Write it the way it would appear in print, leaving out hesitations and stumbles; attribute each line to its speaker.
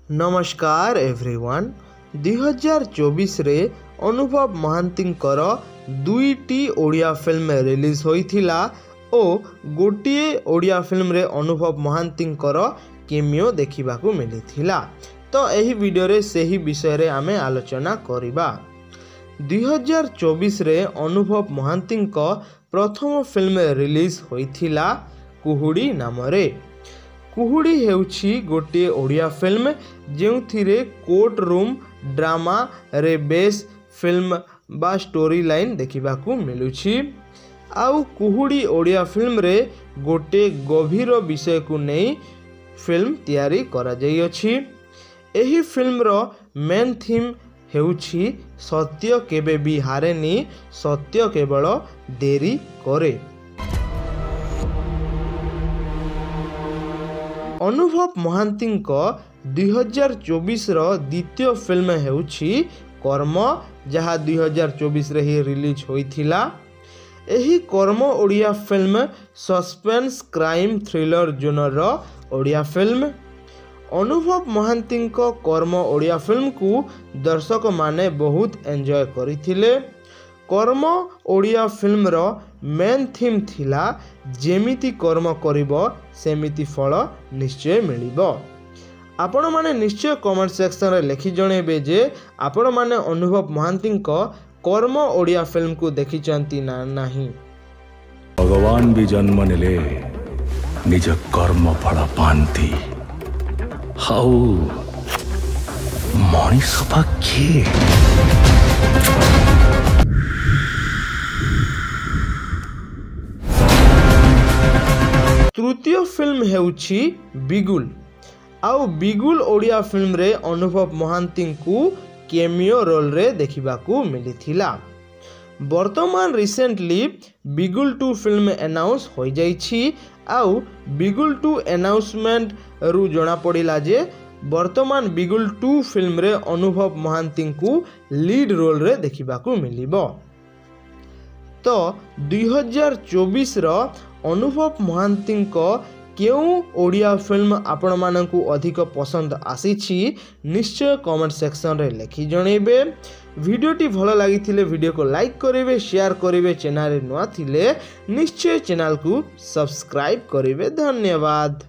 Speaker 1: नमस्कार एवरीवन 2024 रे अनुभव महांतींकर दुईटी ओडिया फिल्म रिलीज होइथिला ओ गोटिए ओडिया फिल्म रे अनुभव महांतींकर केमियो देखिबाकू मिलिथिला। तो एही वीडियो रे सेही विषय रे आमे आलोचना करिबा। 2024 रे अनुभव महांतींक प्रथम फिल्म रिलीज होइथिला कुहुड़ी नाम रे। कुहुड़ी हेउछि गोटे ओडिया फिल्म जेउथिरे कोर्ट रूम ड्रामा रे बेस फिल्म बा स्टोरी लाइन देखिबाकू मिलुछि। आउ कुहुड़ी ओडिया फिल्म रे गोटे गभीर विषय को नहीं फिल्म तैयारी करा जाई अछि। एही फिल्म रो मेन थीम हेउछि सत्य केबे भी हारेनी, सत्य केवल देरी करे। अनुभव महांतींक 2024 रो द्वितीय फिल्म हेउछि कर्म, जहा 2024 रे ही रिलीज होइथिला। एही Karma Odia film suspense crime thriller genre रो ओडिया फिल्म। अनुभव महांतींक कर्म ओडिया फिल्म को दर्शक माने बहुत एंजॉय करिथिले। कर्म ओडिया फिल्म रो मेन थीम थिला जेमिति कर्म करिबो सेमिति फल निश्चय मिलिबो। आपण माने निश्चय कमेंट सेक्शन रे लिखि जणेबे जे आपण माने अनुभव महांतींक कर्म ओडिया फिल्म को देखि चंती ना नाही।
Speaker 2: भगवान भी जन्म नेले निज कर्म फल पांती। हाउ मनीष पाखे
Speaker 1: तृतीय फिल्म हेउछि बिगुल। आउ बिगुल ओडिया फिल्म रे अनुभव महांती को केमियो रोल रे देखिबाकू मिलिथिला। वर्तमान रिसेंटली बिगुल 2 फिल्म अनाउंस हो जाइछि। आउ बिगुल 2 अनाउंसमेंट रु जणा पड़िला जे वर्तमान बिगुल 2 फिल्म रे अनुभव महांती को लीड रोल रे देखिबाकू मिलिबो। तो 2024 रो अनुभव महांतींक केउ ओडिया फिल्म आपण मानकू अधिक पसंद आसीछि निश्चय कमेंट सेक्शन रे लिखि जणेबे। वीडियोटी भलो लागिथिले वीडियो को लाइक करिवे, शेयर करिवे, चैनल रे नवा थिले निश्चय चैनल को सब्सक्राइब करिवे। धन्यवाद।